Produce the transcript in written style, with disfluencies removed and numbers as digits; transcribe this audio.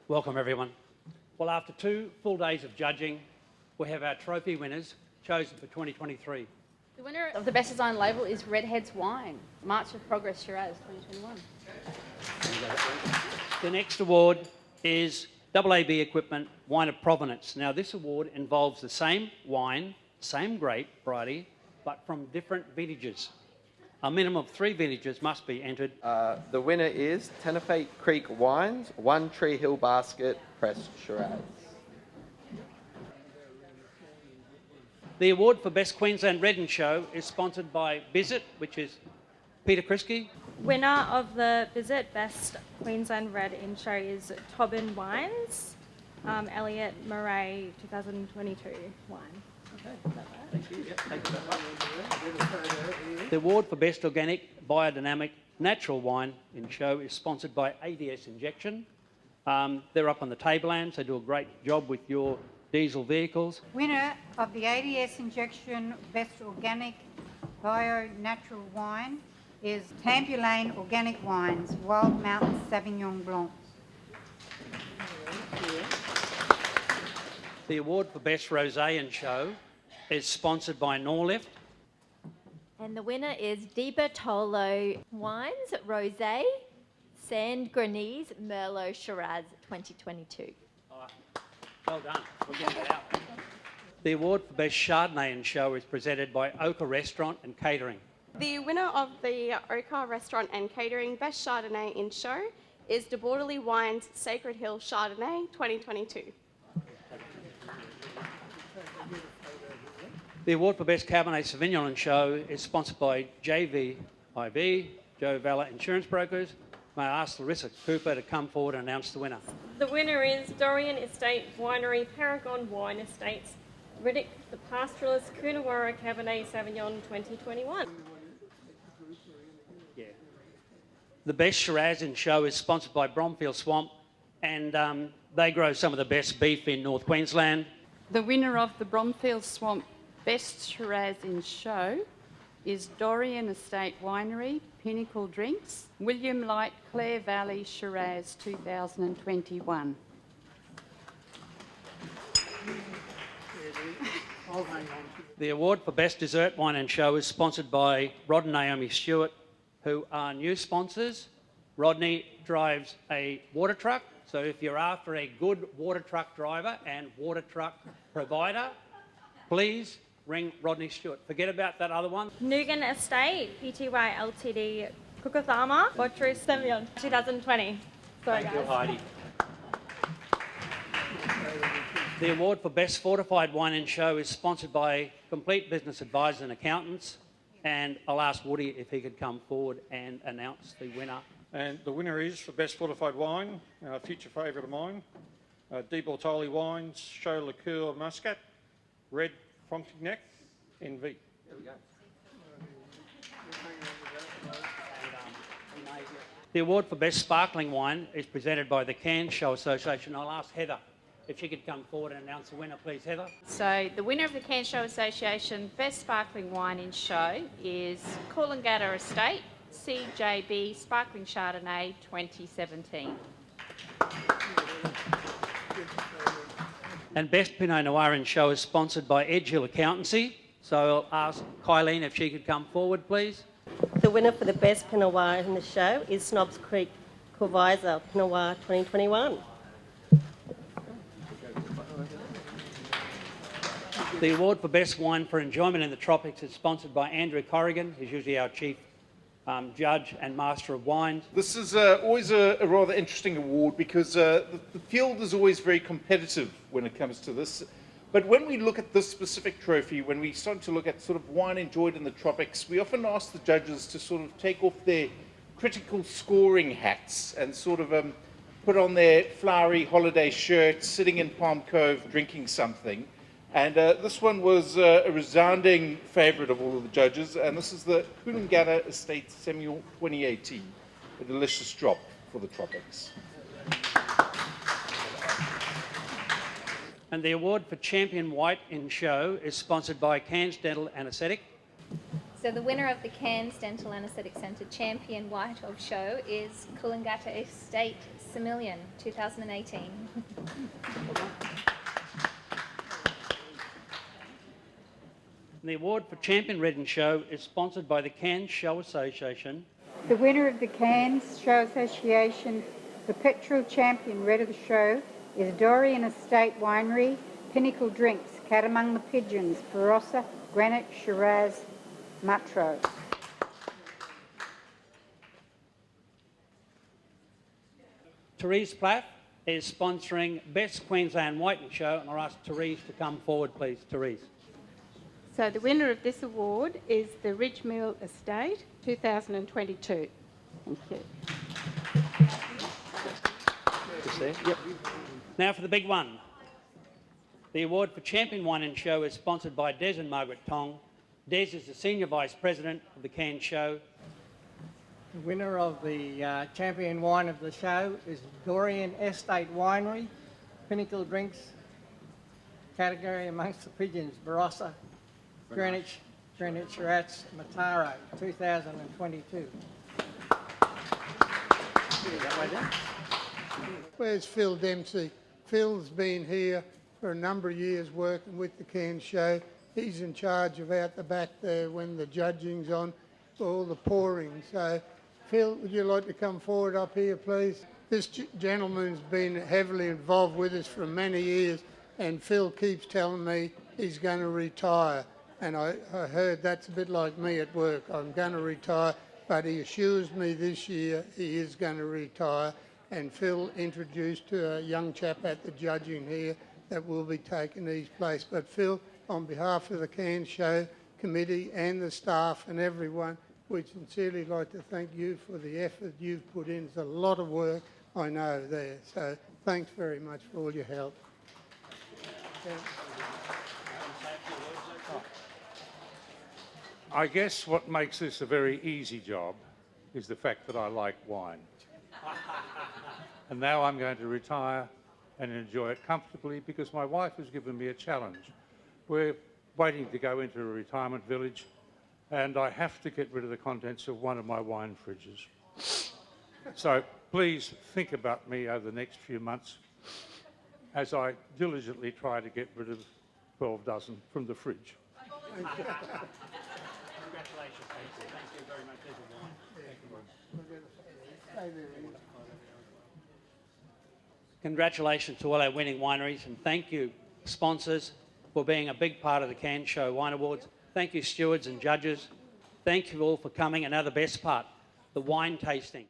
Welcome everyone. Well, after 2 full days of judging, we have our trophy winners chosen for 2023. The winner of the Best Design label is Redhead's Wine, March of Progress Shiraz 2021. The next award is AAB Equipment Wine of Provenance. Now, this award involves the same wine, same grape variety, but from different vintages. A minimum of 3 vintages must be entered. The winner is Tenerife Creek Wines, One Tree Hill Basket, Pressed Shiraz. The award for Best Queensland Red and Show is sponsored by Bizet, which is Peter Krisky. Winner of the Bizet Best Queensland Red in Show is Tobin Wines, Elliot Murray 2022 wine. Okay, thank you. Yep, thank you very much. The award for Best Organic Biodynamic Natural Wine in Show is sponsored by ADS Injection. They're up on the tablelands. They do a great job with your diesel vehicles. Winner of the ADS Injection Best Organic Bio Natural Wine is Tambulane Organic Wines, Wild Mountain Sauvignon Blanc. The award for Best Rosé and Show is sponsored by Noir. And the winner is Di Bertolo Wines, Rosé, Sand Grenese, Merlot Shiraz 2022. Well done. We're getting it out. The award for Best Chardonnay and Show is presented by Oka Restaurant and Catering. The winner of the Oka Restaurant and Catering Best Chardonnay in Show is De Bortoli Wines Sacred Hill Chardonnay 2022. The award for Best Cabernet Sauvignon and Show is sponsored by JVIB, Joe Valla Insurance Brokers. May I ask Larissa Cooper to come forward and announce the winner. The winner is Dorrien Estate Winery, Paragon Wine Estates, Riddick, the Pastoralist, Coonawarra Cabernet Sauvignon 2021. Yeah. The Best Shiraz in Show is sponsored by Bromfield Swamp, and they grow some of the best beef in North Queensland. The winner of the Bromfield Swamp Best Shiraz in Show is Dorrien Estate Winery, Pinnacle Drinks, William Light Clare Valley Shiraz 2021. The award for Best Dessert Wine and Show is sponsored by Rod and Naomi Stewart, who are new sponsors. Rodney drives a water truck, so if you're after a good water truck driver and water truck provider, please ring Rodney Stewart. Forget about that other one. Nugan Estate, PTY Ltd, Kukathama, Bortoli Semillon 2020. Sorry, Thank you, guys. Heidi. The award for Best Fortified Wine and Show is sponsored by Complete Business Advisors and Accountants, and I'll ask Woody if he could come forward and announce the winner. And the winner is for Best Fortified Wine, a future favourite of mine, Di Bortoli Wines, Show Liqueur Muscat, Red Frontignac, NV. There we go. The award for Best Sparkling Wine is presented by the Cairns Show Association. I'll ask Heather if she could come forward and announce the winner, please, Heather. So the winner of the Cairns Show Association Best Sparkling Wine in Show is Coolangatta Estate, CJB Sparkling Chardonnay 2017. And Best Pinot Noir in Show is sponsored by Edge Hill Accountancy. So I'll ask Kylene if she could come forward, please. The winner for the Best Pinot Noir in the show is Snobs Creek Corviser Pinot Noir 2021. The award for Best Wine for Enjoyment in the Tropics is sponsored by Andrew Corrigan, who's usually our Chief Judge and Master of Wines. This is always a rather interesting award because the field is always very competitive when it comes to this. But when we look at this specific trophy, when we start to look at sort of wine enjoyed in the tropics, we often ask the judges to sort of take off their critical scoring hats and sort of put on their flowery holiday shirts, sitting in Palm Cove, drinking something. And this one was a resounding favourite of all of the judges, and this is the Coolangatta Estate Semillon 2018, a delicious drop for the tropics. And the award for Champion White in Show is sponsored by Cairns Dental Anaesthetic. So the winner of the Cairns Dental Anaesthetic Centre Champion White of Show is Coolangatta Estate Semillon 2018. The award for Champion Red in Show is sponsored by the Cairns Show Association. The winner of the Cairns Show Association Perpetual Champion Red of the Show is Dorrien Estate Winery, Pinnacle Drinks, Cat Among the Pigeons, Barossa, Grenache, Shiraz, Mataro. Therese Plath is sponsoring Best Queensland White in Show, and I'll ask Therese to come forward, please. Therese. So the winner of this award is the Ridgemill Estate 2022. Thank you. Yep. Now for the big one. The award for Champion Wine and Show is sponsored by Des and Margaret Tong. Des is the Senior Vice President of the Cairns Show. The winner of the Champion Wine of the Show is Dorrien Estate Winery, Pinnacle Drinks, category amongst the Pigeons, Barossa, Grenache, Shiraz, Mataro, 2022. Where's Phil Dempsey? Phil's been here for a number of years working with the Cairns Show. He's in charge of out the back there when the judging's on, all the pouring. So, Phil, would you like to come forward up here, please? This gentleman's been heavily involved with us for many years, and Phil keeps telling me he's going to retire. And I heard that's a bit like me at work. I'm going to retire, but he assures me this year he is going to retire. And Phil introduced to a young chap at the judging here that will be taking his place. But Phil, on behalf of the Cairns Show Committee and the staff and everyone, we'd sincerely like to thank you for the effort you've put in. It's a lot of work, I know, there. So thanks very much for all your help. I guess what makes this a very easy job is the fact that I like wine. And now I'm going to retire and enjoy it comfortably because my wife has given me a challenge. We're waiting to go into a retirement village and I have to get rid of the contents of one of my wine fridges. So please think about me over the next few months as I diligently try to get rid of 12 dozen from the fridge. Congratulations. Thank you very much, everyone. Congratulations to all our winning wineries, and thank you, sponsors, for being a big part of the Cairns Show Wine Awards. Thank you, stewards and judges. Thank you all for coming, and now the best part, the wine tasting.